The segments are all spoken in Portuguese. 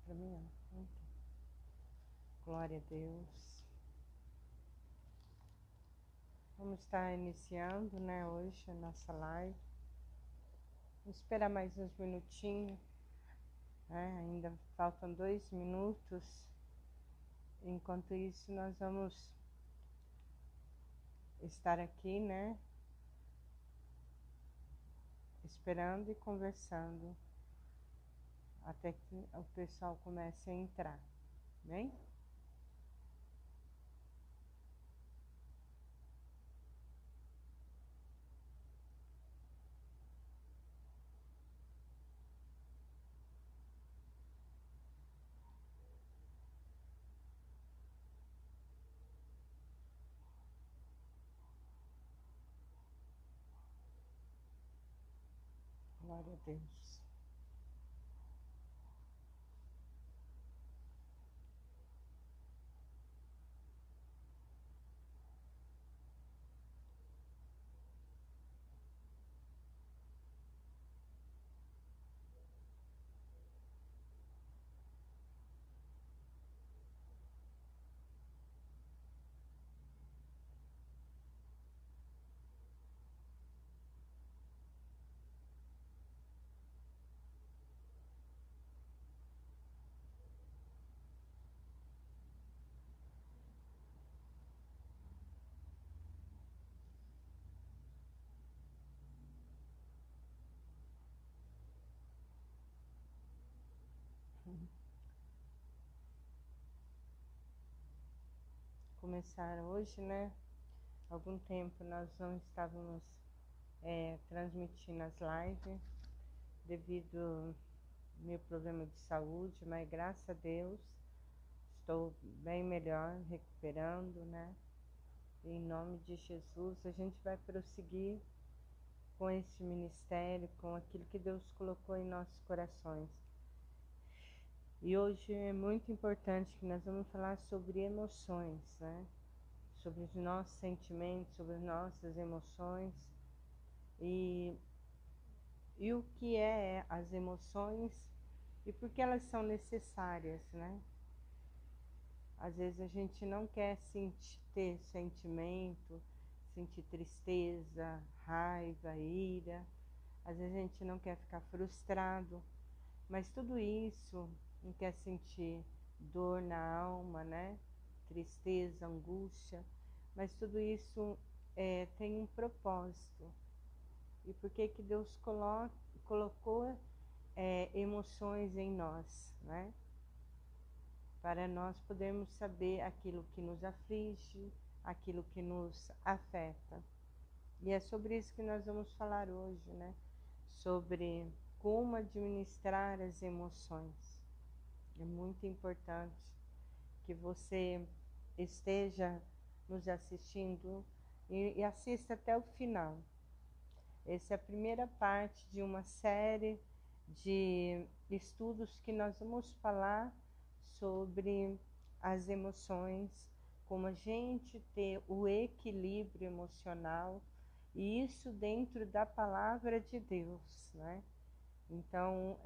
Pra mim, ó. Glória a Deus. Vamos estar iniciando, né, hoje a nossa live. Vamos esperar mais uns minutinhos, né? Ainda faltam 2 minutos. Enquanto isso, nós vamos estar aqui, né, esperando e conversando até que o pessoal comece a entrar, bem? Glória a Deus. Começar hoje, né? Algum tempo nós não estávamos transmitindo as lives devido ao meu problema de saúde, mas graças a Deus estou bem melhor, recuperando, né? Em nome de Jesus, a gente vai prosseguir com esse ministério, com aquilo que Deus colocou em nossos corações. E hoje é muito importante que nós vamos falar sobre emoções, né? Sobre os nossos sentimentos, sobre as nossas emoções e o que é as emoções e por que elas são necessárias, né? Às vezes a gente não quer ter sentimento, sentir tristeza, raiva, ira. Às vezes a gente não quer ficar frustrado, mas tudo isso não quer sentir dor na alma, né? Tristeza, angústia, mas tudo isso tem um propósito. E por que que Deus colocou emoções em nós, né? Para nós podermos saber aquilo que nos aflige, aquilo que nos afeta. E é sobre isso que nós vamos falar hoje, né? Sobre como administrar as emoções. É muito importante que você esteja nos assistindo e assista até o final. Essa é a primeira parte de uma série de estudos que nós vamos falar sobre as emoções, como a gente ter o equilíbrio emocional, e isso dentro da palavra de Deus, né? Então,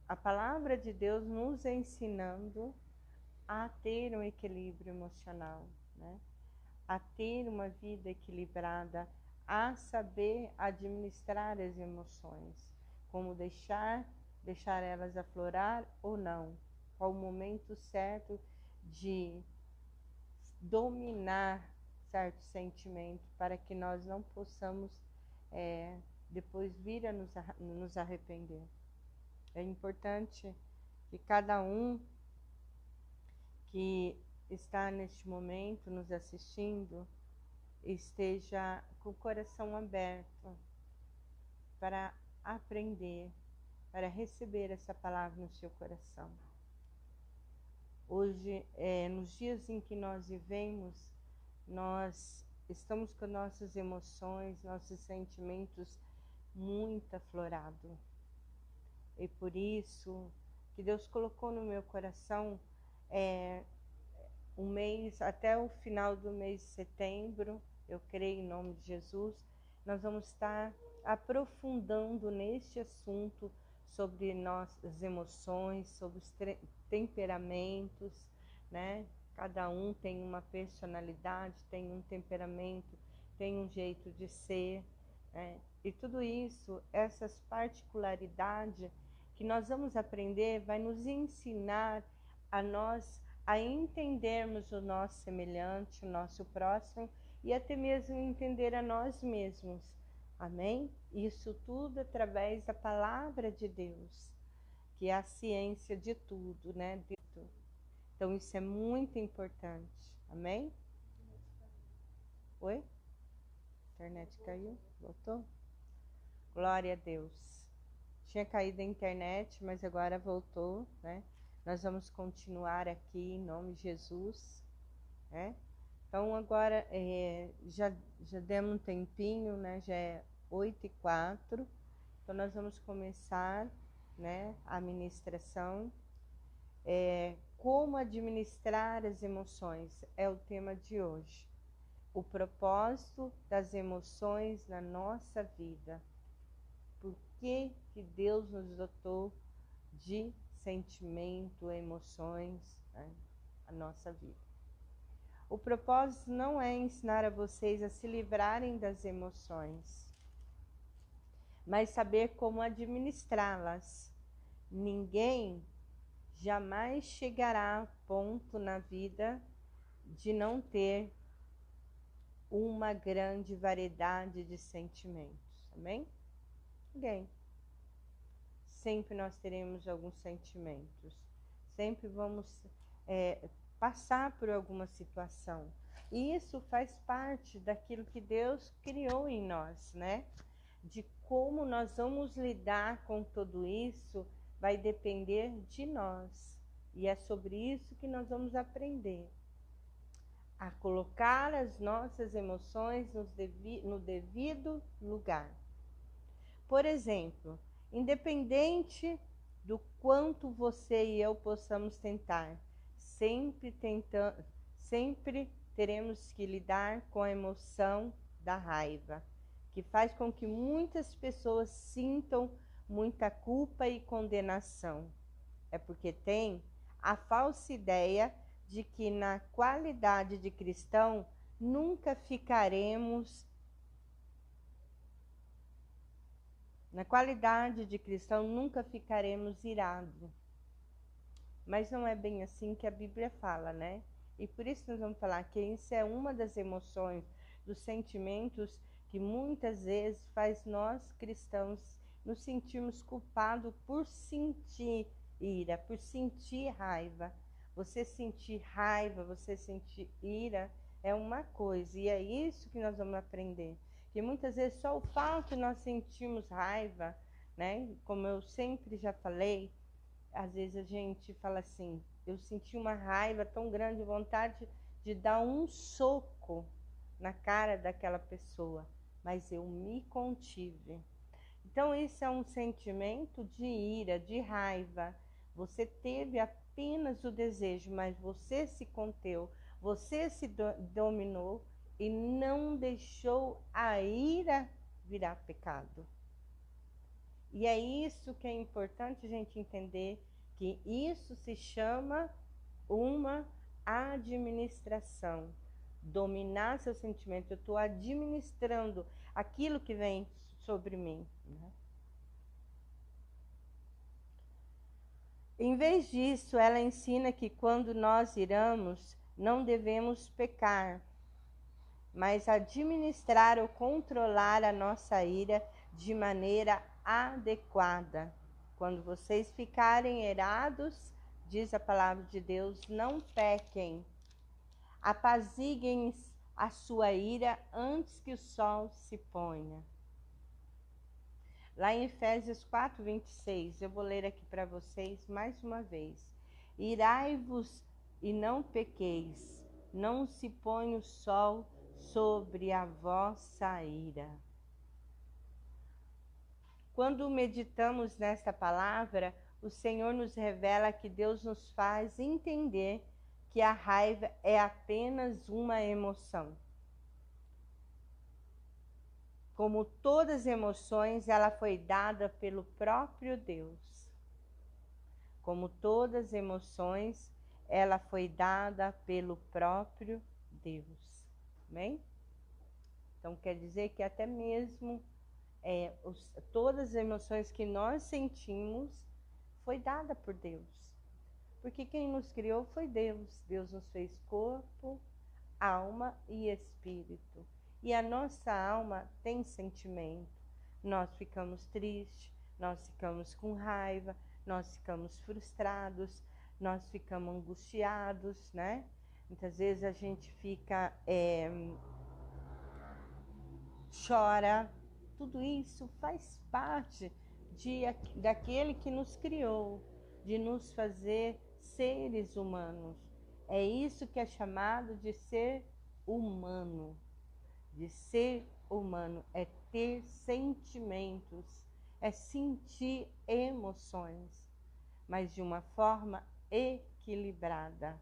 a palavra de Deus nos ensinando a ter um equilíbrio emocional, né? A ter uma vida equilibrada, a saber administrar as emoções, como deixar elas aflorar ou não, qual o momento certo de dominar certo sentimento para que nós não possamos depois vir a nos arrepender. É importante que cada um que está neste momento nos assistindo esteja com o coração aberto para aprender, para receber essa palavra no seu coração. Hoje, nos dias em que nós vivemos, nós estamos com nossas emoções, nossos sentimentos muito aflorados. E por isso que Deus colocou no meu coração um mês, até o final do mês de setembro, eu creio em nome de Jesus, nós vamos estar aprofundando neste assunto sobre nossas emoções, sobre os temperamentos, né? Cada um tem uma personalidade, tem um temperamento, tem um jeito de ser, né? E tudo isso, essas particularidades que nós vamos aprender, vai nos ensinar a nós a entendermos o nosso semelhante, o nosso próximo, e até mesmo entender a nós mesmos. Amém? Isso tudo através da palavra de Deus, que é a ciência de tudo, né? Então isso é muito importante. Amém? Oi? A internet caiu? Voltou? Glória a Deus. Tinha caído a internet, mas agora voltou, né? Nós vamos continuar aqui em nome de Jesus, né? Então agora já demos um tempinho, né? Já é 8h04, então nós vamos começar, né, a ministração. Como administrar as emoções é o tema de hoje. O propósito das emoções na nossa vida. Por que Deus nos dotou de sentimento, emoções, né, a nossa vida? O propósito não é ensinar a vocês a se livrarem das emoções, mas saber como administrá-las. Ninguém jamais chegará a ponto na vida de não ter uma grande variedade de sentimentos, amém? Ninguém. Sempre nós teremos alguns sentimentos, sempre vamos passar por alguma situação. E isso faz parte daquilo que Deus criou em nós, né? De como nós vamos lidar com tudo isso vai depender de nós. E é sobre isso que nós vamos aprender. A colocar as nossas emoções no devido lugar. Por exemplo, independente do quanto você e eu possamos tentar, sempre teremos que lidar com a emoção da raiva, que faz com que muitas pessoas sintam muita culpa e condenação. É porque tem a falsa ideia de que na qualidade de cristão nunca ficaremos irados. Mas não é bem assim que a Bíblia fala, né? E por isso nós vamos falar que isso é uma das emoções, dos sentimentos que muitas vezes faz nós cristãos nos sentirmos culpados por sentir ira, por sentir raiva. Você sentir raiva, você sentir ira é uma coisa, e é isso que nós vamos aprender. Que muitas vezes só o fato de nós sentirmos raiva, né? Como eu sempre já falei, às vezes a gente fala assim, eu senti uma raiva tão grande, vontade de dar um soco na cara daquela pessoa, mas eu me contive. Então isso é um sentimento de ira, de raiva. Você teve apenas o desejo, mas você se conteu, você se dominou e não deixou a ira virar pecado. E é isso que é importante a gente entender, que isso se chama uma administração. Dominar seu sentimento. Eu estou administrando aquilo que vem sobre mim, né? Em vez disso, ela ensina que quando nós iramos, não devemos pecar, mas administrar ou controlar a nossa ira de maneira adequada. Quando vocês ficarem irados, diz a palavra de Deus, não pequem. Apaziguem a sua ira antes que o sol se ponha. Lá em Efésios 4:26, eu vou ler aqui para vocês mais uma vez. Irai-vos e não pequeis, não se põe o sol sobre a vossa ira. Quando meditamos nesta palavra, o Senhor nos revela que Deus nos faz entender que a raiva é apenas uma emoção. Como todas as emoções, ela foi dada pelo próprio Deus. Como todas as emoções, ela foi dada pelo próprio Deus. Amém? Então, quer dizer que até mesmo todas as emoções que nós sentimos foi dada por Deus. Porque quem nos criou foi Deus. Deus nos fez corpo, alma e espírito. E a nossa alma tem sentimento. Nós ficamos tristes, nós ficamos com raiva, nós ficamos frustrados, nós ficamos angustiados, né? Muitas vezes a gente fica, chora. Tudo isso faz parte daquele que nos criou, de nos fazer seres humanos. É isso que é chamado de ser humano. De ser humano é ter sentimentos, é sentir emoções, mas de uma forma equilibrada,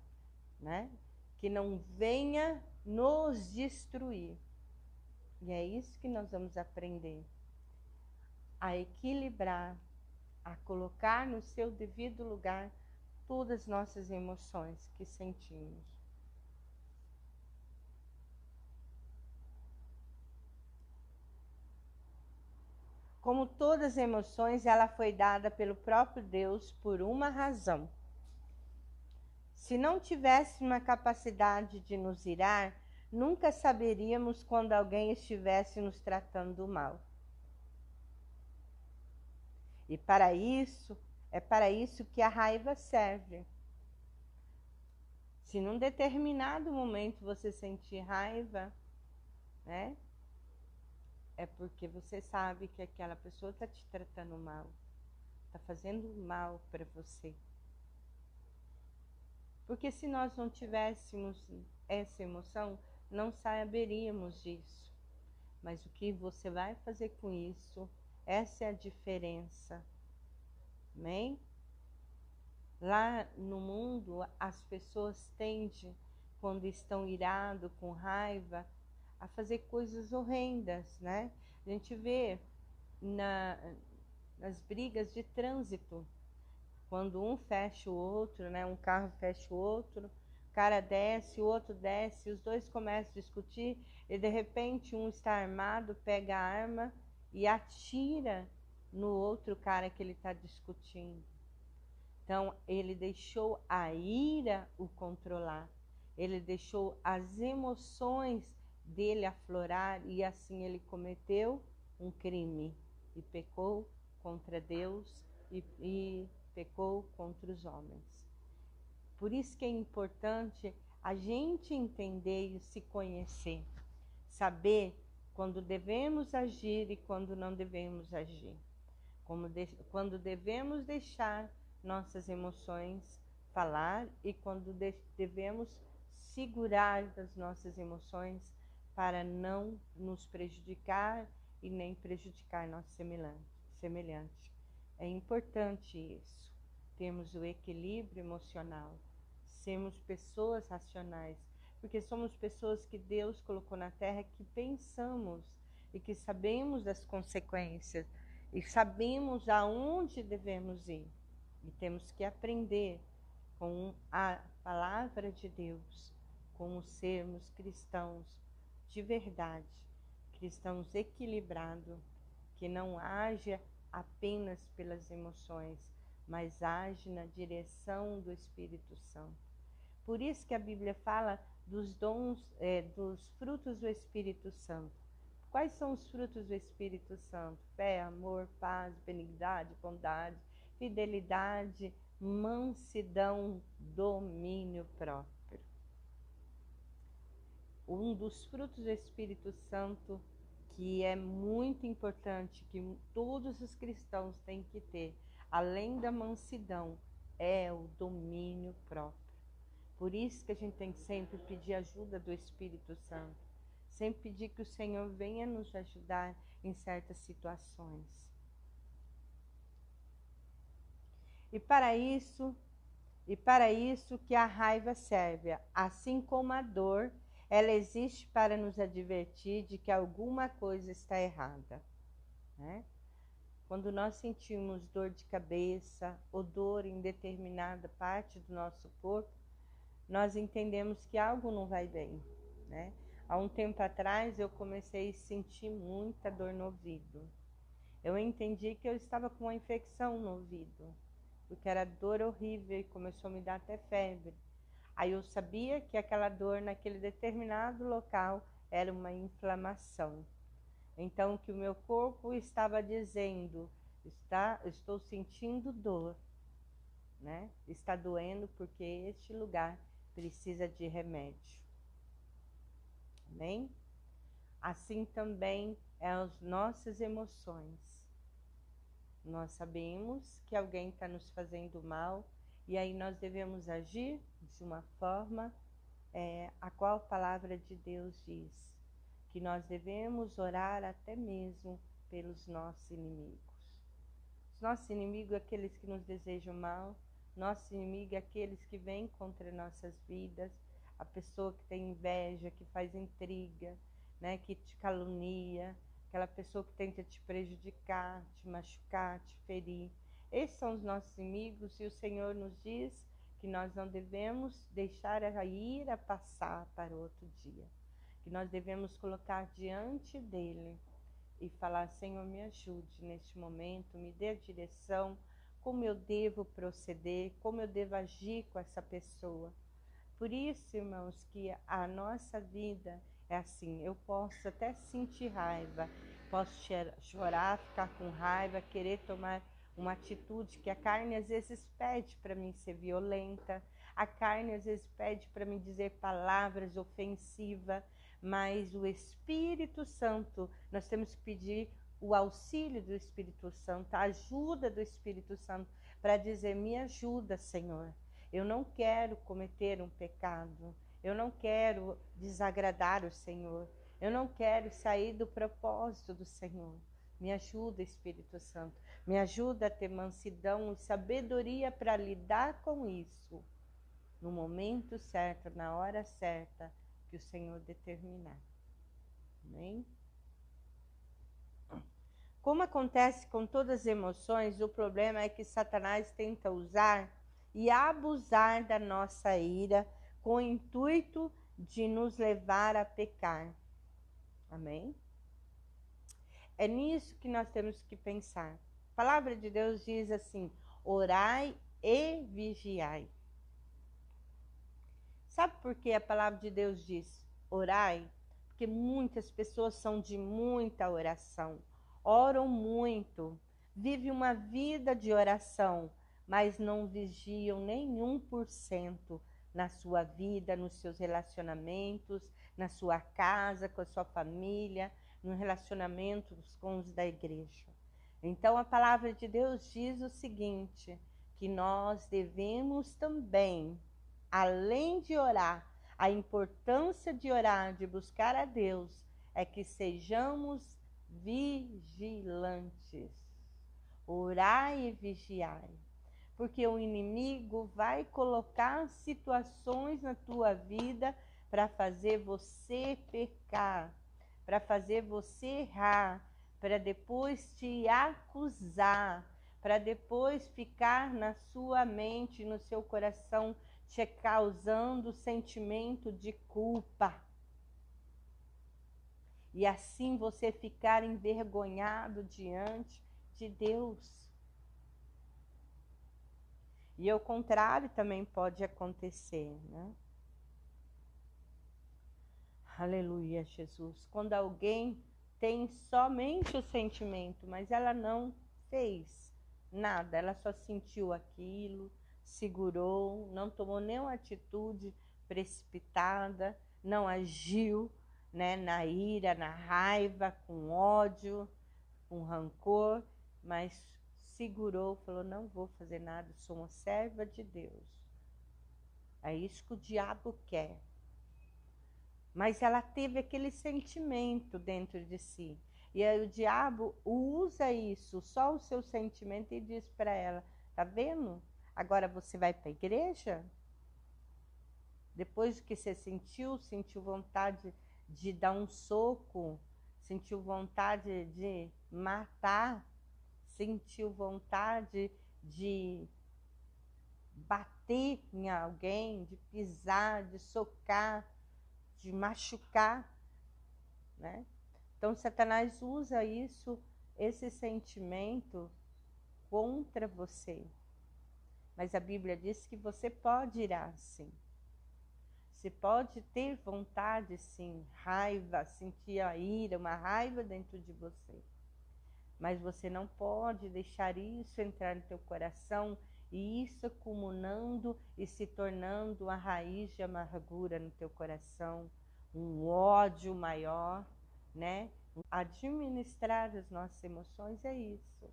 né? Que não venha nos destruir. E é isso que nós vamos aprender, a equilibrar, a colocar no seu devido lugar todas as nossas emoções que sentimos. Como todas as emoções, ela foi dada pelo próprio Deus por uma razão. Se não tivéssemos a capacidade de nos irar, nunca saberíamos quando alguém estivesse nos tratando mal. E é para isso que a raiva serve. Se num determinado momento você sentir raiva, né? É porque você sabe que aquela pessoa está te tratando mal, está fazendo mal para você. Porque se nós não tivéssemos essa emoção, não saberíamos disso. Mas o que você vai fazer com isso, essa é a diferença. Amém? Lá no mundo, as pessoas tendem, quando estão irados, com raiva, a fazer coisas horrendas, né? A gente vê nas brigas de trânsito, quando um fecha o outro, né? Um carro fecha o outro, o cara desce, o outro desce, os dois começam a discutir e de repente um está armado, pega a arma e atira no outro cara que ele está discutindo. Então, ele deixou a ira o controlar, ele deixou as emoções dele aflorar e assim ele cometeu um crime e pecou contra Deus e pecou contra os homens. Por isso que é importante a gente entender e se conhecer, saber quando devemos agir e quando não devemos agir, quando devemos deixar nossas emoções falar e quando devemos segurar as nossas emoções para não nos prejudicar e nem prejudicar nosso semelhante. É importante isso, termos o equilíbrio emocional, sermos pessoas racionais, porque somos pessoas que Deus colocou na terra que pensamos e que sabemos das consequências e sabemos aonde devemos ir. E temos que aprender com a palavra de Deus, como sermos cristãos de verdade, cristãos equilibrados, que não haja apenas pelas emoções, mas age na direção do Espírito Santo. Por isso que a Bíblia fala dos dons, dos frutos do Espírito Santo. Quais são os frutos do Espírito Santo? Fé, amor, paz, benignidade, bondade, fidelidade, mansidão, domínio próprio. Um dos frutos do Espírito Santo que é muito importante, que todos os cristãos têm que ter, além da mansidão, é o domínio próprio. Por isso que a gente tem que sempre pedir ajuda do Espírito Santo, sempre pedir que o Senhor venha nos ajudar em certas situações. E para isso que a raiva serve, assim como a dor, ela existe para nos advertir de que alguma coisa está errada, né? Quando nós sentimos dor de cabeça ou dor em determinada parte do nosso corpo, nós entendemos que algo não vai bem, né? Há um tempo atrás eu comecei a sentir muita dor no ouvido. Eu entendi que eu estava com uma infecção no ouvido, porque era dor horrível e começou a me dar até febre. Aí eu sabia que aquela dor naquele determinado local era uma inflamação. Então, o que o meu corpo estava dizendo, estou sentindo dor, né? Está doendo porque este lugar precisa de remédio. Amém? Assim também é as nossas emoções. Nós sabemos que alguém está nos fazendo mal e aí nós devemos agir de uma forma a qual a palavra de Deus diz que nós devemos orar até mesmo pelos nossos inimigos. Os nossos inimigos, aqueles que nos desejam mal, nosso inimigo é aqueles que vêm contra nossas vidas, a pessoa que tem inveja, que faz intriga, né, que te calunia, aquela pessoa que tenta te prejudicar, te machucar, te ferir. Esses são os nossos inimigos e o Senhor nos diz que nós não devemos deixar a ira passar para outro dia, que nós devemos colocar diante dele e falar: Senhor, me ajude neste momento, me dê a direção, como eu devo proceder, como eu devo agir com essa pessoa. Por isso, irmãos, que a nossa vida é assim, eu posso até sentir raiva, posso chorar, ficar com raiva, querer tomar uma atitude que a carne às vezes pede para mim ser violenta, a carne às vezes pede para mim dizer palavras ofensivas, mas o Espírito Santo, nós temos que pedir o auxílio do Espírito Santo, a ajuda do Espírito Santo, para dizer: me ajuda, Senhor. Eu não quero cometer um pecado, eu não quero desagradar o Senhor, eu não quero sair do propósito do Senhor. Me ajuda, Espírito Santo, me ajuda a ter mansidão e sabedoria para lidar com isso, no momento certo, na hora certa, que o Senhor determinar. Amém? Como acontece com todas as emoções, o problema é que Satanás tenta usar e abusar da nossa ira com o intuito de nos levar a pecar. Amém? É nisso que nós temos que pensar. A palavra de Deus diz assim: orai e vigiai. Sabe por que a palavra de Deus diz orai? Porque muitas pessoas são de muita oração, oram muito, vivem uma vida de oração, mas não vigiam nem 1% na sua vida, nos seus relacionamentos, na sua casa, com a sua família, nos relacionamentos com os da igreja. Então a palavra de Deus diz o seguinte, que nós devemos também, além de orar, a importância de orar, de buscar a Deus, é que sejamos vigilantes. Orai e vigiai. Porque o inimigo vai colocar situações na tua vida para fazer você pecar, para fazer você errar, para depois te acusar, para depois ficar na sua mente, no seu coração, te causando sentimento de culpa. E assim você ficar envergonhado diante de Deus. E o contrário também pode acontecer, né? Aleluia, Jesus. Quando alguém tem somente o sentimento, mas ela não fez nada, ela só sentiu aquilo, segurou, não tomou nenhuma atitude precipitada, não agiu, né, na ira, na raiva, com ódio, com rancor, mas segurou, falou: não vou fazer nada, sou uma serva de Deus. É isso que o diabo quer. Mas ela teve aquele sentimento dentro de si. E aí o diabo usa isso, só o seu sentimento, e diz para ela: tá vendo? Agora você vai para a igreja? Depois que você sentiu vontade de dar um soco, sentiu vontade de matar, sentiu vontade de bater em alguém, de pisar, de socar, de machucar, né? Então Satanás usa isso, esse sentimento contra você. Mas a Bíblia diz que você pode ir assim. Você pode ter vontade, sim, raiva, sentir a ira, uma raiva dentro de você. Mas você não pode deixar isso entrar no teu coração e isso acumulando e se tornando uma raiz de amargura no teu coração, um ódio maior, né? Administrar as nossas emoções é isso.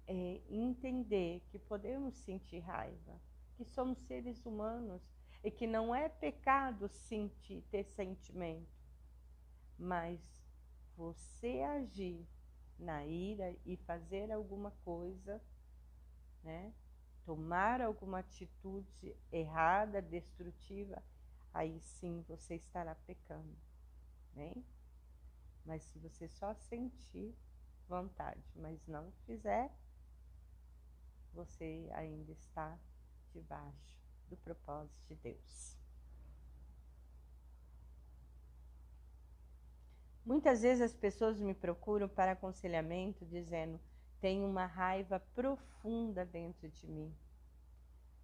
É entender que podemos sentir raiva, que somos seres humanos e que não é pecado sentir, ter sentimento, mas você agir na ira e fazer alguma coisa, né? Tomar alguma atitude errada, destrutiva, aí sim você estará pecando, né? Mas se você só sentir vontade, mas não fizer, você ainda está debaixo do propósito de Deus. Muitas vezes as pessoas me procuram para aconselhamento dizendo: tenho uma raiva profunda dentro de mim.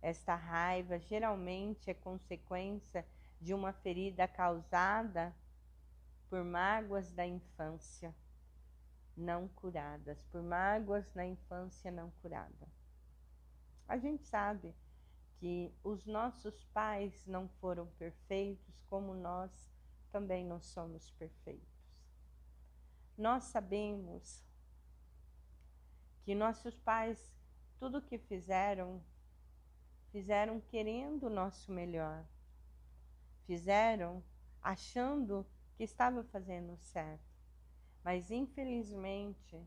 Esta raiva geralmente é consequência de uma ferida causada por mágoas da infância não curadas, por mágoas na infância não curada. A gente sabe que os nossos pais não foram perfeitos, como nós também não somos perfeitos. Nós sabemos que nossos pais, tudo que fizeram querendo o nosso melhor. Fizeram achando que estava fazendo certo. Mas, infelizmente,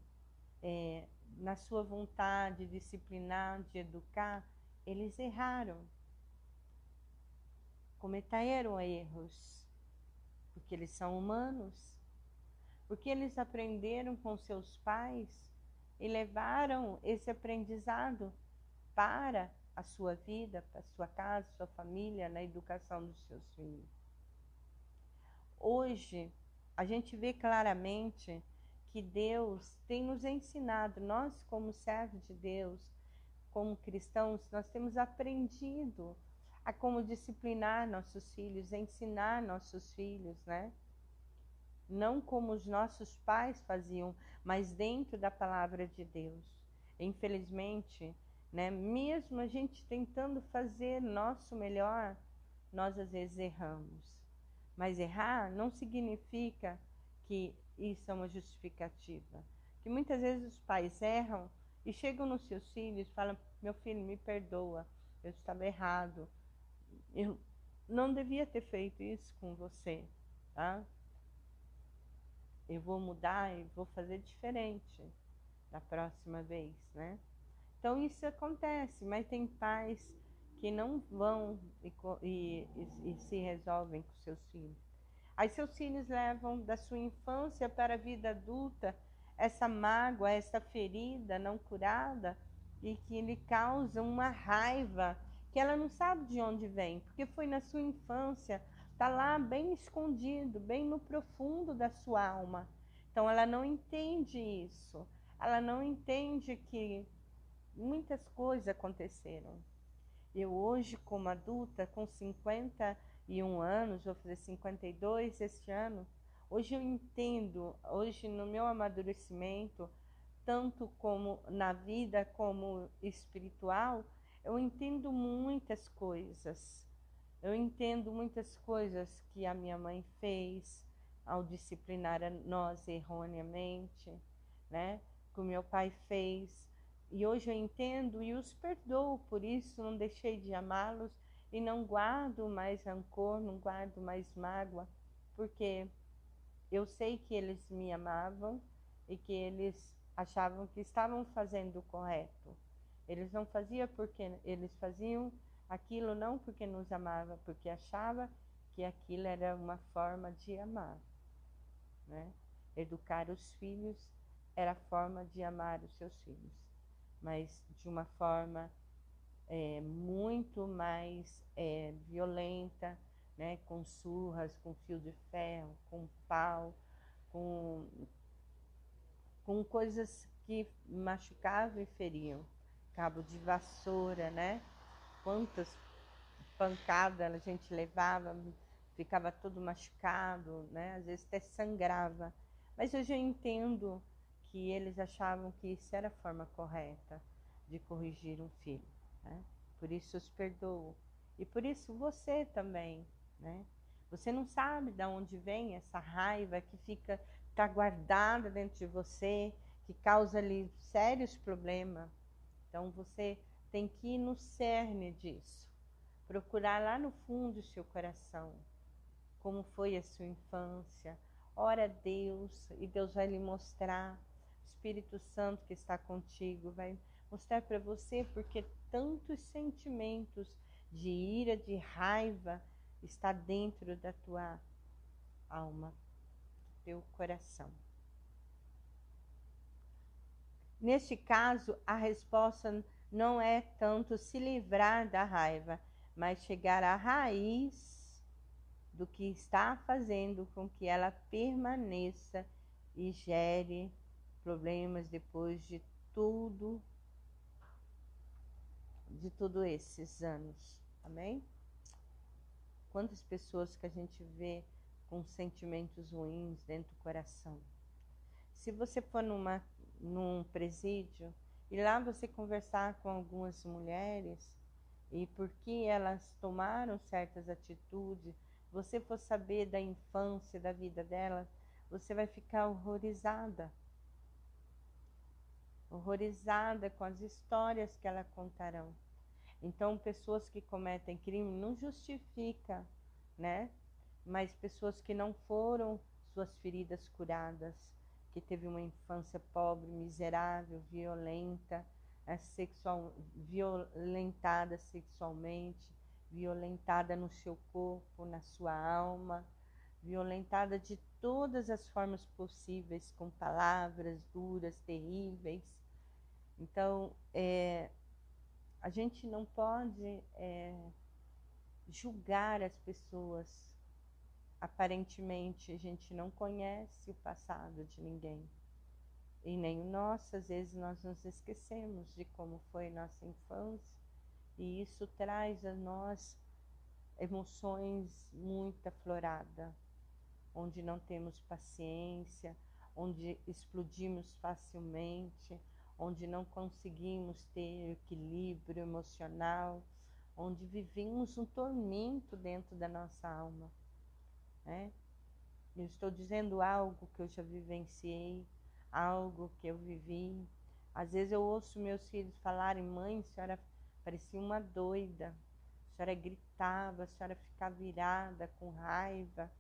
na sua vontade de disciplinar, de educar, eles erraram. Cometeram erros, porque eles são humanos, porque eles aprenderam com seus pais e levaram esse aprendizado para a sua vida, para a sua casa, sua família, na educação dos seus filhos. Hoje, a gente vê claramente que Deus tem nos ensinado, nós como servos de Deus, como cristãos, nós temos aprendido a como disciplinar nossos filhos, ensinar nossos filhos, né? Não como os nossos pais faziam, mas dentro da palavra de Deus. Infelizmente, né, mesmo a gente tentando fazer nosso melhor, nós às vezes erramos. Mas errar não significa que isso é uma justificativa. Que muitas vezes os pais erram e chegam nos seus filhos e falam: meu filho, me perdoa, eu estava errado. Eu não devia ter feito isso com você, tá? Eu vou mudar e vou fazer diferente da próxima vez, né? Então isso acontece, mas tem pais que não vão e se resolvem com seus filhos. Aí seus filhos levam da sua infância para a vida adulta essa mágoa, essa ferida não curada e que lhe causa uma raiva que ela não sabe de onde vem, porque foi na sua infância, está lá bem escondido, bem no profundo da sua alma. Então ela não entende isso, ela não entende que muitas coisas aconteceram. Eu hoje, como adulta, com 51 anos, vou fazer 52 este ano, hoje eu entendo, hoje no meu amadurecimento, tanto como na vida como espiritual, eu entendo muitas coisas. Eu entendo muitas coisas que a minha mãe fez ao disciplinar a nós erroneamente, né? Que o meu pai fez. E hoje eu entendo e os perdoo, por isso não deixei de amá-los e não guardo mais rancor, não guardo mais mágoa, porque eu sei que eles me amavam e que eles achavam que estavam fazendo o correto. Eles não faziam porque eles faziam aquilo não porque nos amava, porque achava que aquilo era uma forma de amar, né? Educar os filhos era a forma de amar os seus filhos, mas de uma forma muito mais violenta, né? Com surras, com fio de ferro, com pau, com coisas que machucavam e feriam. Cabo de vassoura, né? Quantas pancadas a gente levava, ficava todo machucado, né? Às vezes até sangrava. Mas hoje eu entendo que eles achavam que isso era a forma correta de corrigir um filho, né? Por isso os perdoo. E por isso você também, né? Você não sabe de onde vem essa raiva que está guardada dentro de você, que causa ali sérios problemas. Então você tem que ir no cerne disso, procurar lá no fundo do seu coração como foi a sua infância. Ora a Deus e Deus vai lhe mostrar. O Espírito Santo que está contigo vai mostrar para você porque tantos sentimentos de ira, de raiva está dentro da tua alma, do teu coração. Neste caso, a resposta não é tanto se livrar da raiva, mas chegar à raiz do que está fazendo com que ela permaneça e gere problemas depois de tudo esses anos. Amém? Quantas pessoas que a gente vê com sentimentos ruins dentro do coração. Se você for num presídio e lá você conversar com algumas mulheres e por que elas tomaram certas atitudes, você for saber da infância, da vida delas, você vai ficar horrorizada. Horrorizada com as histórias que elas contarão. Então, pessoas que cometem crime não justifica, né? Mas pessoas que não foram suas feridas curadas, que teve uma infância pobre, miserável, violenta, violentada sexualmente, violentada no seu corpo, na sua alma, violentada de todas as formas possíveis, com palavras duras, terríveis. Então, a gente não pode julgar as pessoas. Aparentemente, a gente não conhece o passado de ninguém. E nem o nosso, às vezes nós nos esquecemos de como foi nossa infância. E isso traz a nós emoções muito afloradas, onde não temos paciência, onde explodimos facilmente, onde não conseguimos ter equilíbrio emocional, onde vivemos um tormento dentro da nossa alma, né? Eu estou dizendo algo que eu já vivenciei, algo que eu vivi. Às vezes eu ouço meus filhos falarem: mãe, a senhora parecia uma doida, a senhora gritava, a senhora ficava virada, com raiva.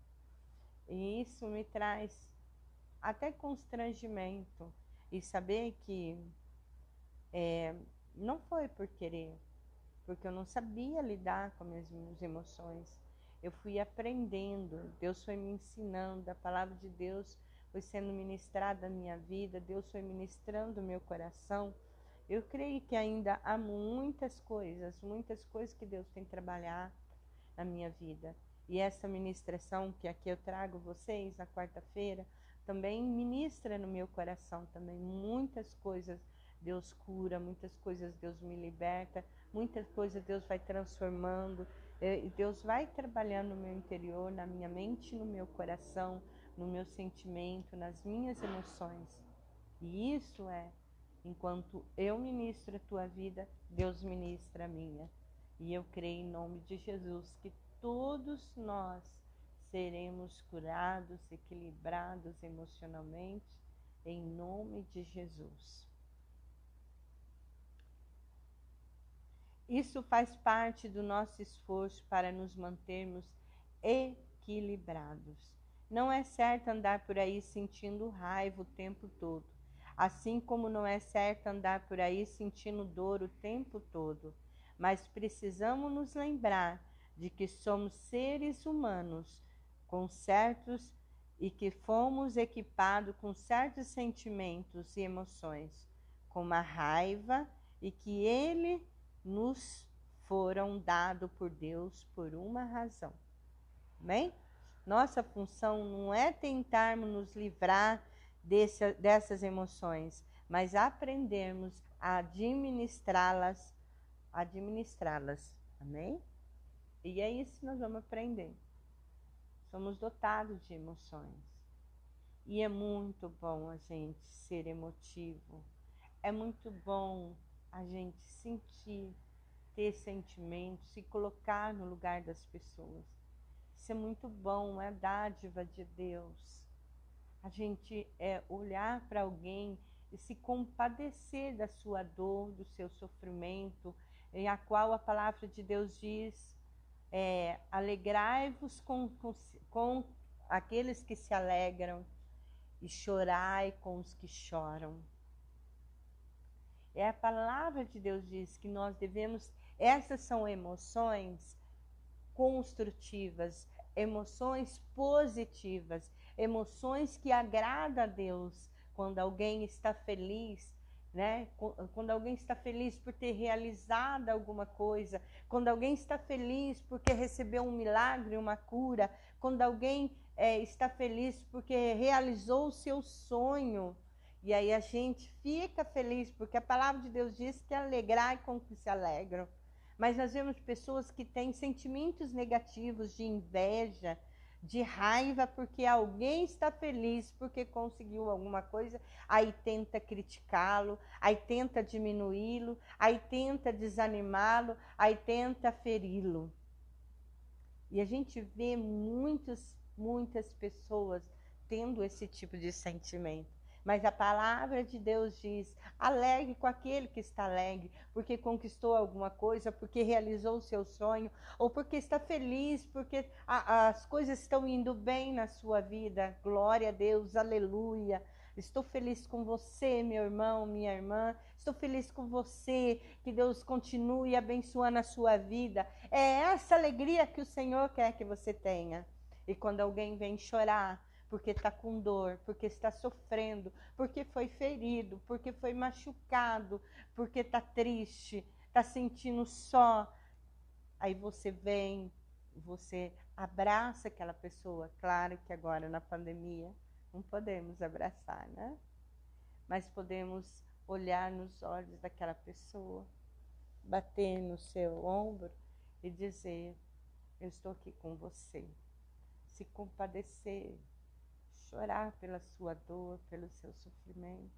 E isso me traz até constrangimento. E saber que não foi por querer, porque eu não sabia lidar com as minhas emoções. Eu fui aprendendo, Deus foi me ensinando, a palavra de Deus foi sendo ministrada na minha vida, Deus foi ministrando o meu coração. Eu creio que ainda há muitas coisas que Deus tem trabalhado na minha vida. E essa ministração que aqui eu trago vocês na quarta-feira, também ministra no meu coração também. Muitas coisas Deus cura, muitas coisas Deus me liberta, muitas coisas Deus vai transformando. Deus vai trabalhando no meu interior, na minha mente, no meu coração, no meu sentimento, nas minhas emoções. E isso enquanto eu ministro a tua vida, Deus ministra a minha. E eu creio em nome de Jesus que todos nós seremos curados, equilibrados emocionalmente, em nome de Jesus. Isso faz parte do nosso esforço para nos mantermos equilibrados. Não é certo andar por aí sentindo raiva o tempo todo, assim como não é certo andar por aí sentindo dor o tempo todo. mas precisamos nos lembrar de que somos seres humanos com certos e que fomos equipados com certos sentimentos e emoções, como a raiva, e que ele nos foram dados por Deus por uma razão. Amém? Nossa função não é tentarmos nos livrar dessas emoções, mas aprendermos a administrá-las. Amém? E é isso que nós vamos aprender. Somos dotados de emoções. E é muito bom a gente ser emotivo. É muito bom a gente sentir, ter sentimentos, se colocar no lugar das pessoas. Isso é muito bom, é dádiva de Deus. A gente olhar para alguém e se compadecer da sua dor, do seu sofrimento, em a qual a palavra de Deus diz, alegrai-vos com aqueles que se alegram e chorai com os que choram. A palavra de Deus diz que nós devemos, essas são emoções construtivas, emoções positivas, emoções que agradam a Deus. Quando alguém está feliz, né? Quando alguém está feliz por ter realizado alguma coisa, quando alguém está feliz porque recebeu um milagre, uma cura, quando alguém está feliz porque realizou o seu sonho, e aí a gente fica feliz, porque a palavra de Deus diz que alegrai com que se alegram. Mas nós vemos pessoas que têm sentimentos negativos de inveja, de raiva, porque alguém está feliz porque conseguiu alguma coisa, aí tenta criticá-lo, aí tenta diminuí-lo, aí tenta desanimá-lo, aí tenta feri-lo. E a gente vê muitas pessoas tendo esse tipo de sentimento. Mas a palavra de Deus diz, alegre com aquele que está alegre, porque conquistou alguma coisa, porque realizou o seu sonho, ou porque está feliz, porque as coisas estão indo bem na sua vida. Glória a Deus, aleluia. Estou feliz com você, meu irmão, minha irmã. Estou feliz com você, que Deus continue abençoando a sua vida. É essa alegria que o Senhor quer que você tenha. E quando alguém vem chorar, porque está com dor, porque está sofrendo, porque foi ferido, porque foi machucado, porque está triste, está sentindo só. Aí você vem, você abraça aquela pessoa. Claro que agora na pandemia não podemos abraçar, né? Mas podemos olhar nos olhos daquela pessoa, bater no seu ombro e dizer, eu estou aqui com você. Se compadecer, chorar pela sua dor, pelo seu sofrimento.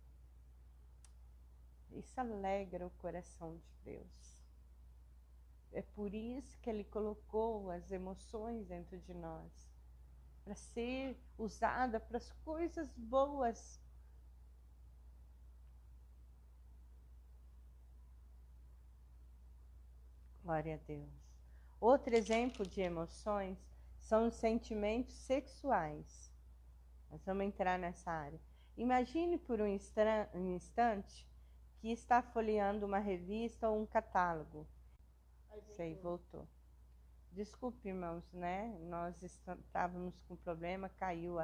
Isso alegra o coração de Deus. É por isso que Ele colocou as emoções dentro de nós, para ser usada para as coisas boas. Glória a Deus. Outro exemplo de emoções são os sentimentos sexuais. Nós vamos entrar nessa área. Imagine por um instante que está folheando uma revista ou um catálogo. Sei, voltou. Desculpe, irmãos, né? Nós estávamos com problema, caiu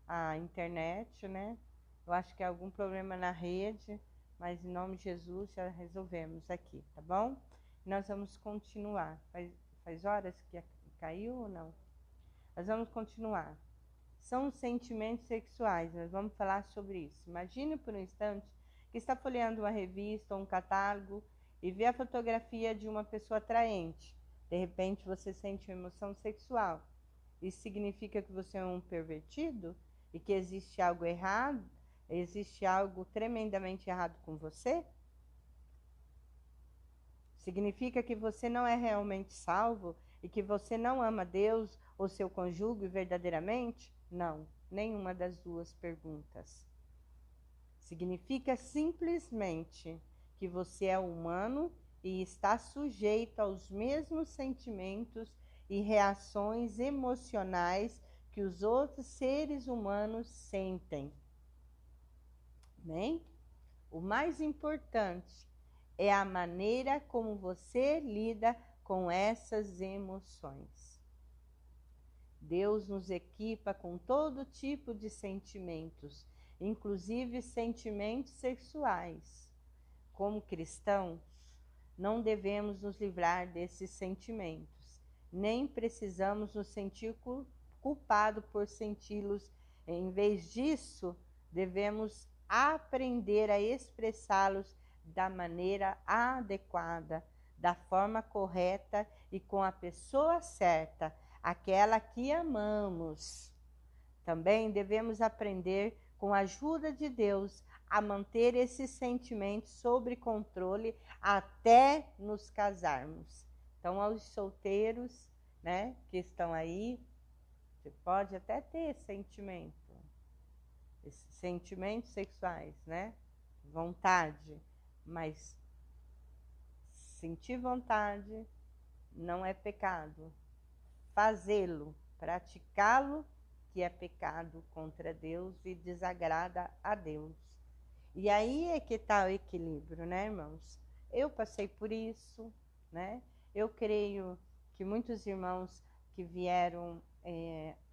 a internet, né? Eu acho que é algum problema na rede, mas em nome de Jesus já resolvemos aqui, tá bom? Nós vamos continuar. Faz horas que caiu ou não? Nós vamos continuar. São os sentimentos sexuais, nós vamos falar sobre isso. Imagine por um instante que está folheando uma revista ou um catálogo e vê a fotografia de uma pessoa atraente. De repente você sente uma emoção sexual. Isso significa que você é um pervertido e que existe algo errado? Existe algo tremendamente errado com você? Significa que você não é realmente salvo e que você não ama Deus ou seu cônjuge verdadeiramente? Não, nenhuma das duas perguntas. Significa simplesmente que você é humano e está sujeito aos mesmos sentimentos e reações emocionais que os outros seres humanos sentem. Bem? O mais importante é a maneira como você lida com essas emoções. Deus nos equipa com todo tipo de sentimentos, inclusive sentimentos sexuais. Como cristãos, não devemos nos livrar desses sentimentos, nem precisamos nos sentir culpados por senti-los. Em vez disso, devemos aprender a expressá-los da maneira adequada, da forma correta e com a pessoa certa, aquela que amamos. Também devemos aprender, com a ajuda de Deus, a manter esses sentimentos sob controle até nos casarmos. Então, aos solteiros, né, que estão aí, você pode até ter sentimentos sexuais, né, vontade, mas sentir vontade não é pecado. Fazê-lo, praticá-lo, que é pecado contra Deus e desagrada a Deus. E aí é que está o equilíbrio, né, irmãos? Eu passei por isso, né? Eu creio que muitos irmãos que vieram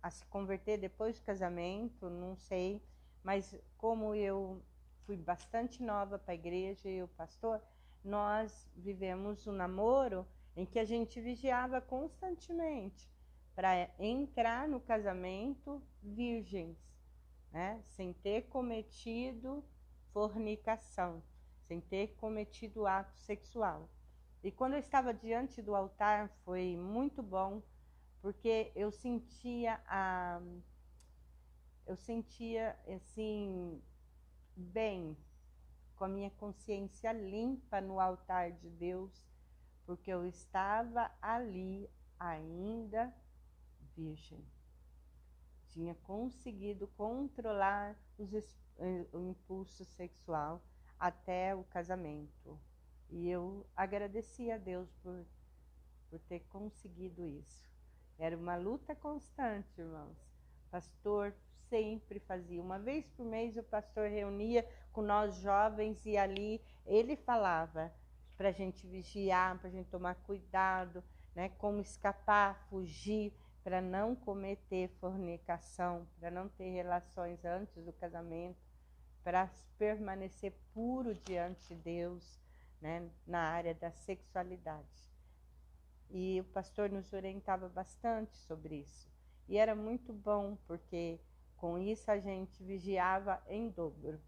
a se converter depois do casamento, não sei, mas como eu fui bastante nova para a igreja e o pastor, nós vivemos um namoro em que a gente vigiava constantemente para entrar no casamento virgens, né? Sem ter cometido fornicação, sem ter cometido ato sexual. E quando eu estava diante do altar, foi muito bom, porque eu sentia assim, bem, com a minha consciência limpa no altar de Deus, porque eu estava ali ainda virgem. Tinha conseguido controlar o impulso sexual até o casamento. E eu agradeci a Deus por ter conseguido isso. Era uma luta constante, irmãos. O pastor sempre fazia. Uma vez por mês o pastor reunia com nós jovens e ali ele falava para a gente vigiar, para a gente tomar cuidado, né? Como escapar, fugir, para não cometer fornicação, para não ter relações antes do casamento, para permanecer puro diante de Deus, né, na área da sexualidade. E o pastor nos orientava bastante sobre isso. E era muito bom, porque com isso a gente vigiava em dobro.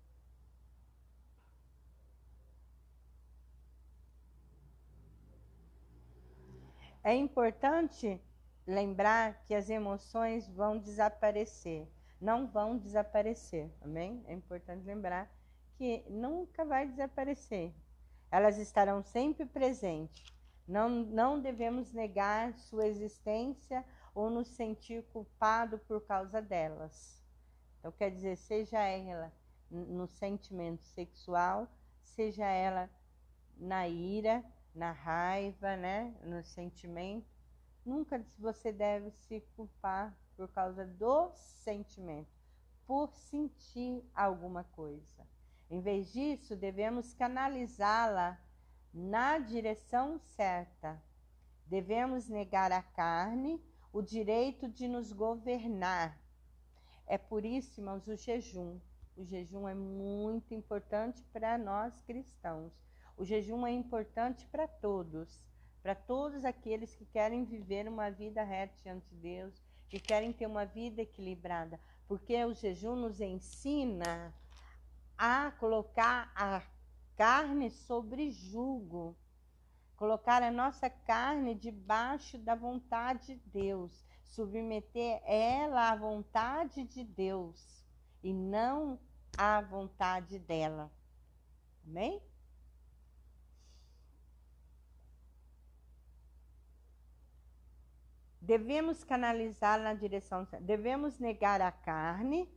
É importante lembrar que as emoções vão desaparecer, não vão desaparecer, amém? É importante lembrar que nunca vai desaparecer. Elas estarão sempre presentes. Não devemos negar sua existência ou nos sentir culpado por causa delas. Então, quer dizer, seja ela no sentimento sexual, seja ela na ira, na raiva, né, no sentimento, nunca você deve se culpar por causa do sentimento, por sentir alguma coisa. Em vez disso, devemos canalizá-la na direção certa. Devemos negar à carne o direito de nos governar. É por isso, irmãos, o jejum. O jejum é muito importante para nós cristãos. O jejum é importante para todos aqueles que querem viver uma vida reta diante de Deus, que querem ter uma vida equilibrada, porque o jejum nos ensina a colocar a carne sobre jugo, colocar a nossa carne debaixo da vontade de Deus, submeter ela à vontade de Deus e não à vontade dela. Amém? Devemos canalizar na direção certa. Devemos negar à carne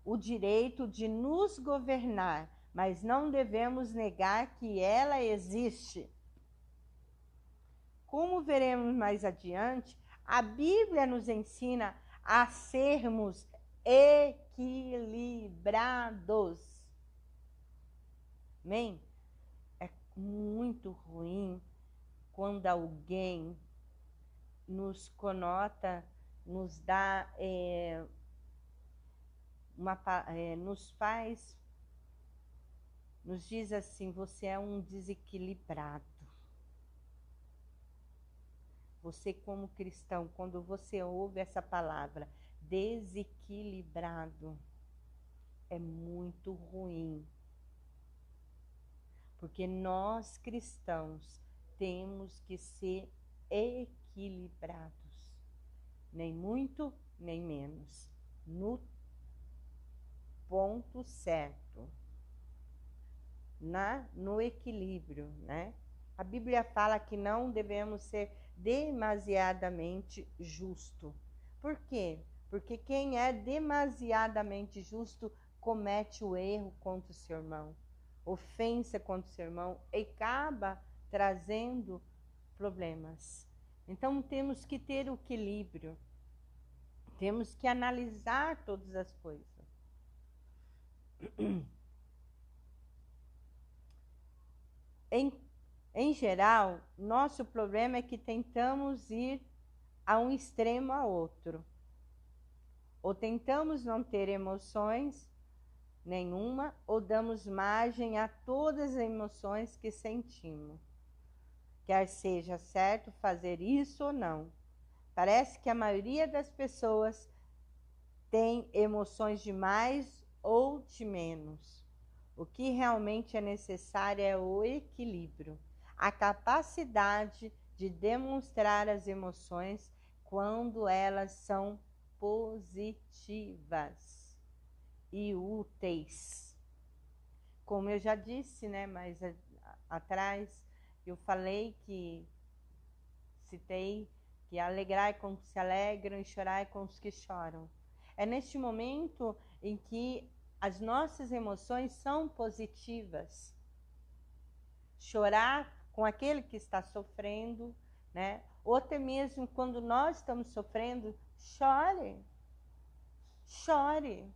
o direito de nos governar, mas não devemos negar que ela existe. Como veremos mais adiante, a Bíblia nos ensina a sermos equilibrados. Amém? muito ruim quando alguém nos conota, nos dá, nos faz, nos diz assim: você é um desequilibrado. Você, como cristão, quando você ouve essa palavra, desequilibrado, é muito ruim. Porque nós, cristãos, temos que ser equilibrados. Nem muito, nem menos. No ponto certo. No equilíbrio, né? A Bíblia fala que não devemos ser demasiadamente justo. Por quê? Porque quem é demasiadamente justo comete o erro contra o seu irmão, ofensa contra o seu irmão e acaba trazendo problemas. Então temos que ter o equilíbrio, temos que analisar todas as coisas. Em geral, nosso problema é que tentamos ir a um extremo a outro. Ou tentamos não ter emoções nenhuma, ou damos margem a todas as emoções que sentimos. Quer seja certo fazer isso ou não. Parece que a maioria das pessoas tem emoções de mais ou de menos. O que realmente é necessário é o equilíbrio, a capacidade de demonstrar as emoções quando elas são positivas e úteis. Como eu já disse, né, mais atrás, eu falei citei que alegrai com os que se alegram e chorai com os que choram. É neste momento em que as nossas emoções são positivas. Chorar com aquele que está sofrendo, né? Ou até mesmo quando nós estamos sofrendo, chore. Chore.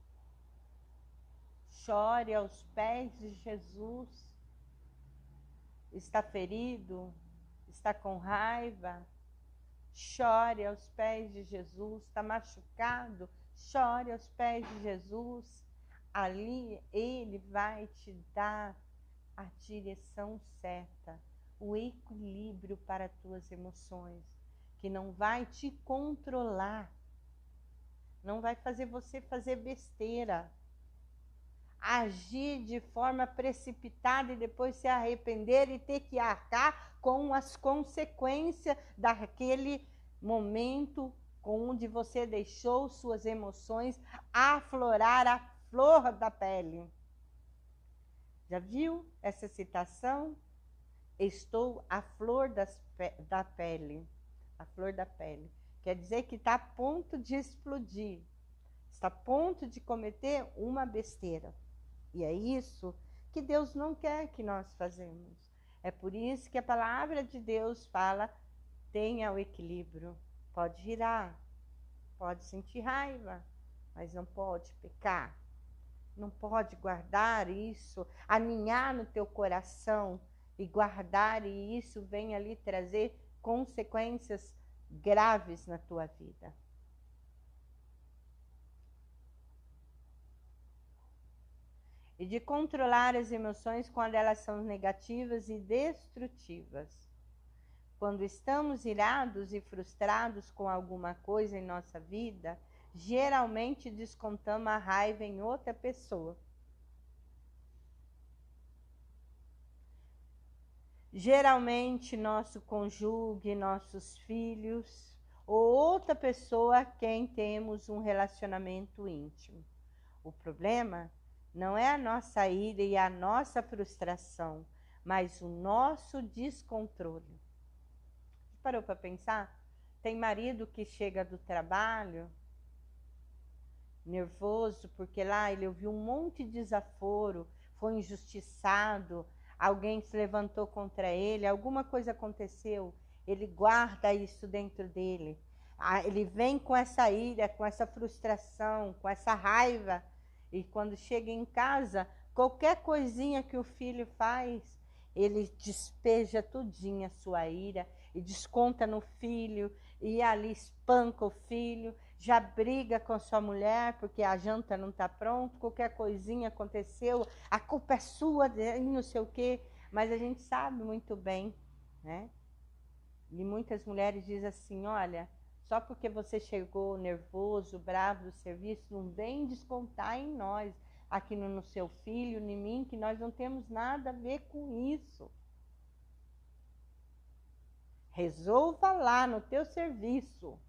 Chore aos pés de Jesus. Está ferido? Está com raiva? Chore aos pés de Jesus. Está machucado? Chore aos pés de Jesus. Ali ele vai te dar a direção certa, o equilíbrio para as tuas emoções, que não vai te controlar, não vai fazer você fazer besteira, agir de forma precipitada e depois se arrepender e ter que arcar com as consequências daquele momento onde você deixou suas emoções aflorar a flor da pele. Já viu essa citação? Estou à flor da pele. A flor da pele. Quer dizer que está a ponto de explodir. Está a ponto de cometer uma besteira. E é isso que Deus não quer que nós façamos. É por isso que a palavra de Deus fala: tenha o equilíbrio. Pode irar, pode sentir raiva, mas não pode pecar. Não pode guardar isso, aninhar no teu coração e guardar, e isso vem ali trazer consequências graves na tua vida. E de controlar as emoções quando elas são negativas e destrutivas. Quando estamos irados e frustrados com alguma coisa em nossa vida, geralmente descontamos a raiva em outra pessoa. Geralmente nosso cônjuge, nossos filhos ou outra pessoa quem temos um relacionamento íntimo. O problema não é a nossa ira e a nossa frustração, mas o nosso descontrole. Você parou para pensar? Tem marido que chega do trabalho nervoso porque lá ele ouviu um monte de desaforo, foi injustiçado, alguém se levantou contra ele, alguma coisa aconteceu, ele guarda isso dentro dele. Ele vem com essa ira, com essa frustração, com essa raiva, e quando chega em casa, qualquer coisinha que o filho faz, ele despeja tudinho a sua ira e desconta no filho, e ali espanca o filho, já briga com sua mulher porque a janta não está pronta, qualquer coisinha aconteceu, a culpa é sua, não sei o quê, mas a gente sabe muito bem, né? E muitas mulheres dizem assim, olha, só porque você chegou nervoso, bravo do serviço, não vem descontar em nós, aqui no seu filho, em mim, que nós não temos nada a ver com isso. Resolva lá no teu serviço.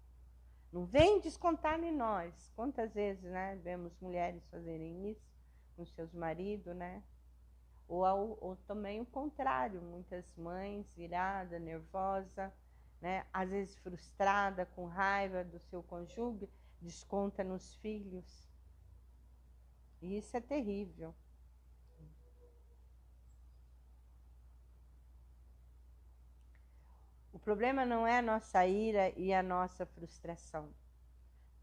Não vem descontar em nós. Quantas vezes, né, vemos mulheres fazerem isso com seus maridos, né? Ou também o contrário, muitas mães irada, nervosa, né? Às vezes frustrada, com raiva do seu cônjuge, desconta nos filhos. E isso é terrível. O problema não é a nossa ira e a nossa frustração,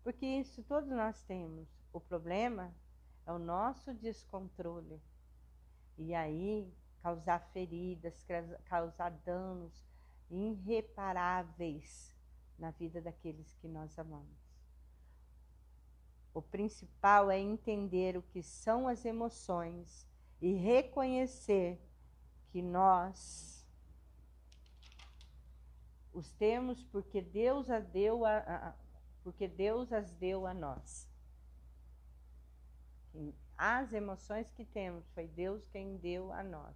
porque isso todos nós temos. O problema é o nosso descontrole. E aí causar feridas, causar danos irreparáveis na vida daqueles que nós amamos. O principal é entender o que são as emoções e reconhecer que nós os temos porque Deus as deu a nós. As emoções que temos foi Deus quem deu a nós.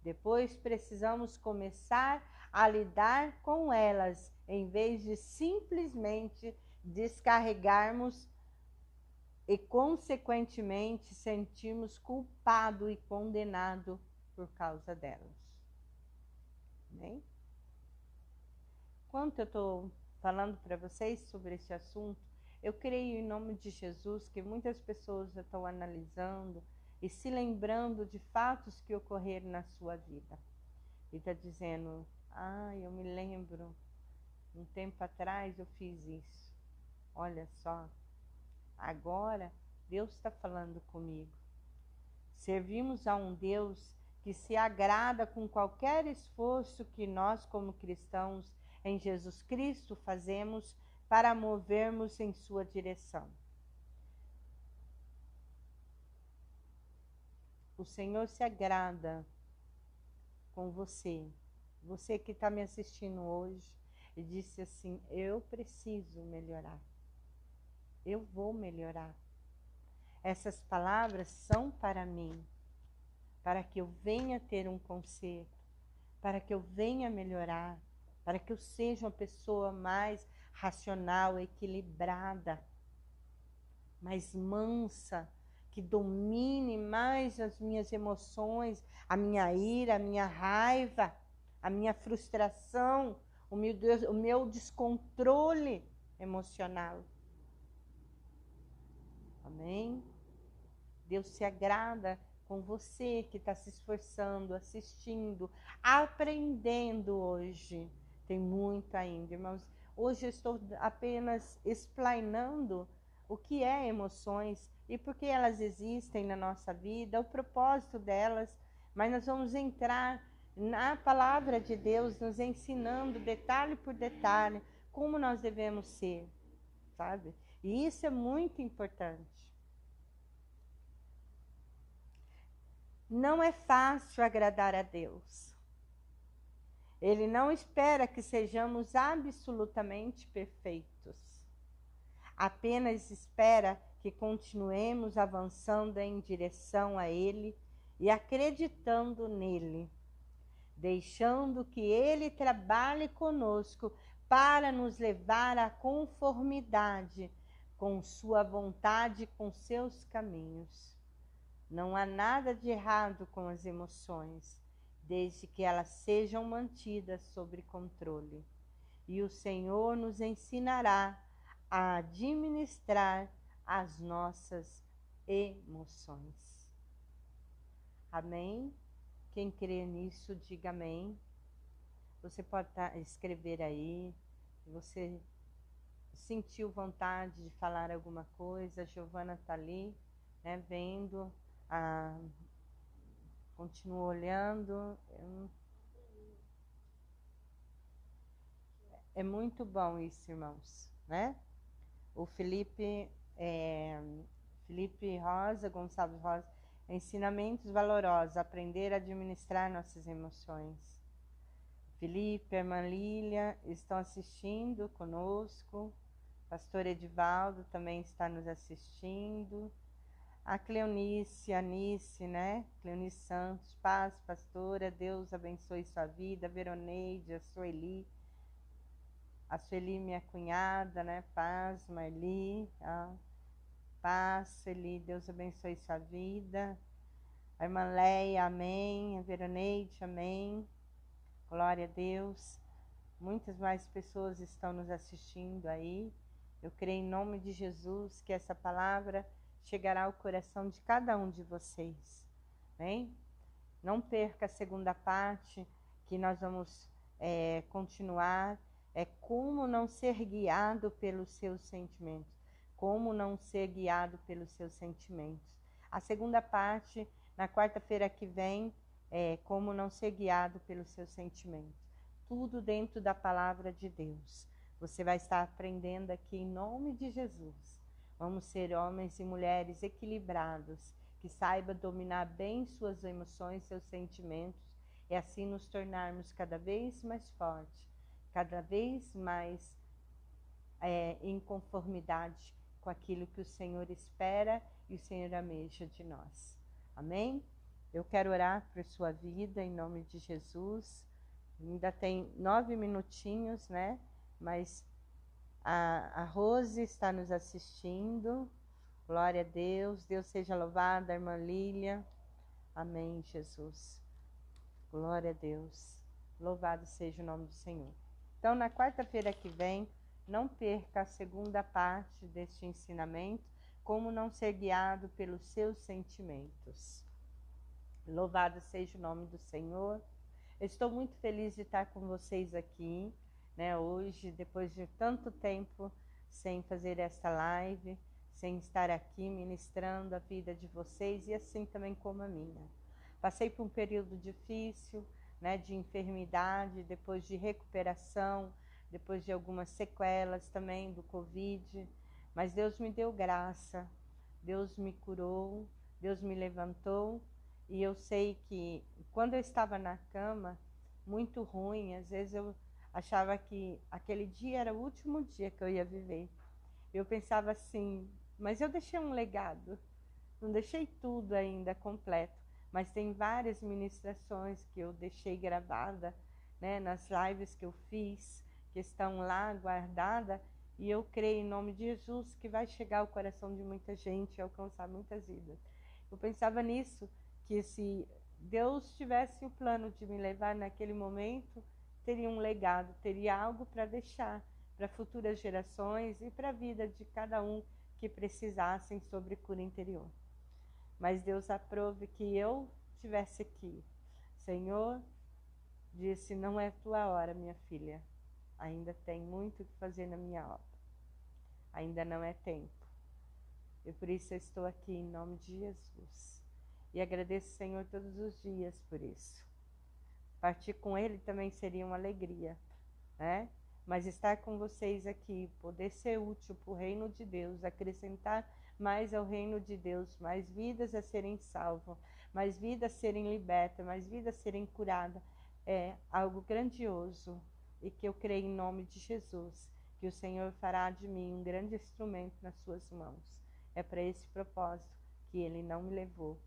Depois precisamos começar a lidar com elas, em vez de simplesmente descarregarmos e, consequentemente, sentirmos culpado e condenado por causa delas. Bem? Enquanto eu estou falando para vocês sobre esse assunto, eu creio em nome de Jesus que muitas pessoas já estão analisando e se lembrando de fatos que ocorreram na sua vida. E está dizendo, eu me lembro, um tempo atrás eu fiz isso. Olha só, agora Deus está falando comigo. Servimos a um Deus que se agrada com qualquer esforço que nós, como cristãos, em Jesus Cristo fazemos para movermos em sua direção. O Senhor se agrada com você, você que está me assistindo hoje, e disse assim, eu preciso melhorar, eu vou melhorar. Essas palavras são para mim, para que eu venha ter um conserto, para que eu venha melhorar, para que eu seja uma pessoa mais racional, equilibrada, mais mansa, que domine mais as minhas emoções, a minha ira, a minha raiva, a minha frustração, o meu descontrole emocional. Amém? Deus se agrada com você que está se esforçando, assistindo, aprendendo hoje. Tem muito ainda, irmãos. Hoje eu estou apenas explanando o que é emoções e por que elas existem na nossa vida, o propósito delas, mas nós vamos entrar na palavra de Deus, nos ensinando detalhe por detalhe como nós devemos ser, sabe? E isso é muito importante. Não é fácil agradar a Deus. Ele não espera que sejamos absolutamente perfeitos. Apenas espera que continuemos avançando em direção a Ele e acreditando nele, deixando que Ele trabalhe conosco para nos levar à conformidade com sua vontade, com seus caminhos. Não há nada de errado com as emoções, desde que elas sejam mantidas sob controle. E o Senhor nos ensinará a administrar as nossas emoções. Amém? Quem crê nisso, diga amém. Você pode escrever aí, você sentiu vontade de falar alguma coisa, a Giovana está ali, né, vendo continuo olhando. É muito bom isso, irmãos, né? O Felipe Rosa, Gonçalves Rosa, ensinamentos valorosos, aprender a administrar nossas emoções. Felipe, a irmã Lília estão assistindo conosco. Pastor Edivaldo também está nos assistindo. A Cleonice, a Anice, né? Cleonice Santos, paz, pastora, Deus abençoe sua vida. Veroneide, a Sueli, minha cunhada, né? Paz, Marli, paz, Sueli, Deus abençoe sua vida. A irmã Leia, amém. A Veroneide, amém. Glória a Deus. Muitas mais pessoas estão nos assistindo aí. Eu creio em nome de Jesus que essa palavra chegará ao coração de cada um de vocês. Bem? Não perca a segunda parte, que nós vamos continuar. É como não ser guiado pelos seus sentimentos. Como não ser guiado pelos seus sentimentos. A segunda parte, na quarta-feira que vem, é como não ser guiado pelos seus sentimentos. Tudo dentro da palavra de Deus. Você vai estar aprendendo aqui em nome de Jesus. Vamos ser homens e mulheres equilibrados, que saibam dominar bem suas emoções, seus sentimentos, e assim nos tornarmos cada vez mais fortes, cada vez mais em conformidade com aquilo que o Senhor espera e o Senhor almeja de nós. Amém? Eu quero orar por sua vida em nome de Jesus. Ainda tem 9 minutinhos, né? Mas a Rose está nos assistindo. Glória a Deus. Deus seja louvado, a irmã Lília. Amém, Jesus. Glória a Deus. Louvado seja o nome do Senhor. Então, na quarta-feira que vem, não perca a segunda parte deste ensinamento, como não ser guiado pelos seus sentimentos. Louvado seja o nome do Senhor. Eu estou muito feliz de estar com vocês aqui, né, hoje, depois de tanto tempo sem fazer esta live, sem estar aqui ministrando a vida de vocês e assim também como a minha. Passei por um período difícil, né, de enfermidade, depois de recuperação, depois de algumas sequelas também do Covid, mas Deus me deu graça, Deus me curou, Deus me levantou. E eu sei que quando eu estava na cama, muito ruim, às vezes eu achava que aquele dia era o último dia que eu ia viver. Eu pensava assim, mas eu deixei um legado, não deixei tudo ainda completo, mas tem várias ministrações que eu deixei gravada, né, nas lives que eu fiz, que estão lá guardadas, e eu creio em nome de Jesus que vai chegar ao coração de muita gente e alcançar muitas vidas. Eu pensava nisso, que se Deus tivesse o plano de me levar naquele momento, teria um legado, teria algo para deixar para futuras gerações e para a vida de cada um que precisassem sobre cura interior. Mas Deus aprove que eu estivesse aqui. Senhor, disse, não é tua hora, minha filha. Ainda tem muito o que fazer na minha obra. Ainda não é tempo. E por isso eu estou aqui em nome de Jesus. E agradeço, Senhor, todos os dias por isso. Partir com Ele também seria uma alegria, né? Mas estar com vocês aqui, poder ser útil para o reino de Deus, acrescentar mais ao reino de Deus, mais vidas a serem salvas, mais vidas a serem libertas, mais vidas a serem curadas, é algo grandioso e que eu creio em nome de Jesus, que o Senhor fará de mim um grande instrumento nas suas mãos. É para esse propósito que Ele não me levou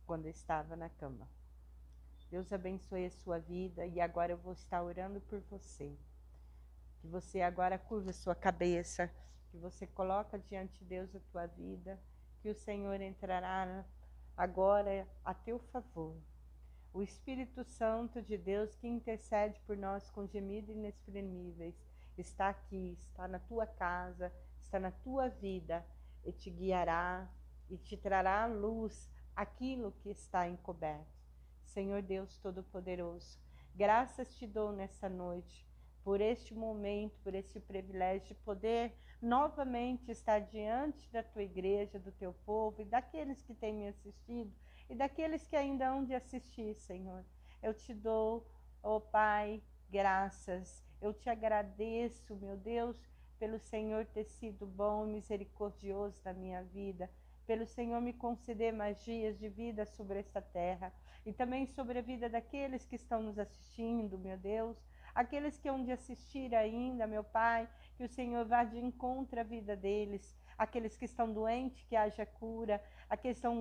quando eu estava na cama. Deus abençoe a sua vida e agora eu vou estar orando por você. Que você agora curva a sua cabeça, que você coloca diante de Deus a tua vida, que o Senhor entrará agora a teu favor. O Espírito Santo de Deus que intercede por nós com gemidos inexprimíveis está aqui, está na tua casa, está na tua vida e te guiará e te trará à luz aquilo que está encoberto. Senhor Deus Todo-Poderoso, graças te dou nessa noite por este momento, por este privilégio de poder novamente estar diante da tua igreja, do teu povo e daqueles que têm me assistido e daqueles que ainda hão de assistir, Senhor. Eu te dou, ó Pai, graças. Eu te agradeço, meu Deus, pelo Senhor ter sido bom e misericordioso na minha vida, pelo Senhor me conceder mais dias de vida sobre esta terra e também sobre a vida daqueles que estão nos assistindo, meu Deus, aqueles que hão de assistir ainda, meu Pai, que o Senhor vá de encontro à vida deles, aqueles que estão doentes, que haja cura, aqueles que estão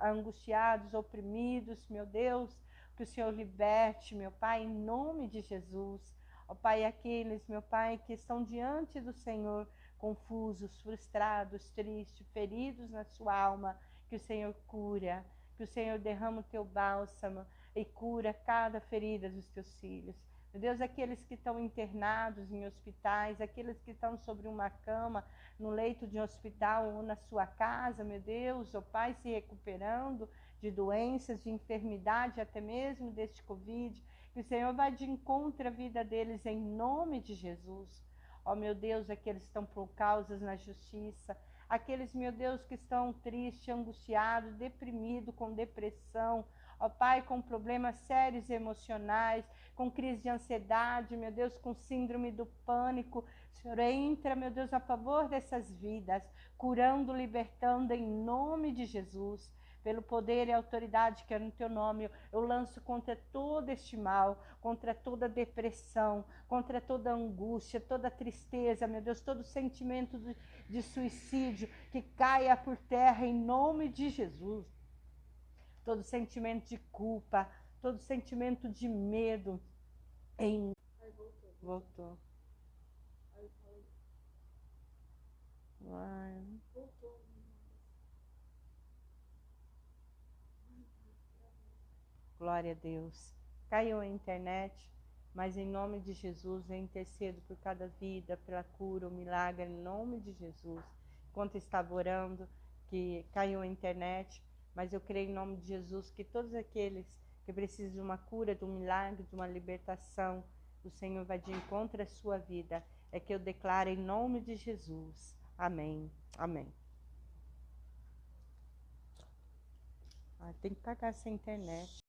angustiados, oprimidos, meu Deus, que o Senhor liberte, meu Pai, em nome de Jesus. Ó Pai, aqueles, meu Pai, que estão diante do Senhor, confusos, frustrados, tristes, feridos na sua alma, que o Senhor cura, que o Senhor derrama o teu bálsamo e cura cada ferida dos teus filhos. Meu Deus, aqueles que estão internados em hospitais, aqueles que estão sobre uma cama, no leito de um hospital ou na sua casa, meu Deus, ó Pai, se recuperando de doenças, de enfermidade, até mesmo deste Covid, que o Senhor vai de encontro à vida deles em nome de Jesus. Ó meu Deus, aqueles que estão por causas na justiça, aqueles, meu Deus, que estão tristes, angustiados, deprimidos, com depressão, ó Pai, com problemas sérios emocionais, com crise de ansiedade, meu Deus, com síndrome do pânico. Senhor, entra, meu Deus, a favor dessas vidas, curando, libertando em nome de Jesus. Pelo poder e autoridade que é no teu nome, eu lanço contra todo este mal, contra toda depressão, contra toda angústia, toda tristeza, meu Deus, todo sentimento de suicídio, que caia por terra em nome de Jesus. Todo sentimento de culpa, todo sentimento de medo, em... Voltou. Voltou. Glória a Deus. Caiu a internet, mas em nome de Jesus eu intercedo por cada vida, pela cura, o milagre, em nome de Jesus. Enquanto estava orando, que caiu a internet, mas eu creio em nome de Jesus que todos aqueles que precisam de uma cura, de um milagre, de uma libertação, o Senhor vai de encontro à sua vida. É que eu declaro em nome de Jesus. Amém. Amém. Tem que pagar essa internet.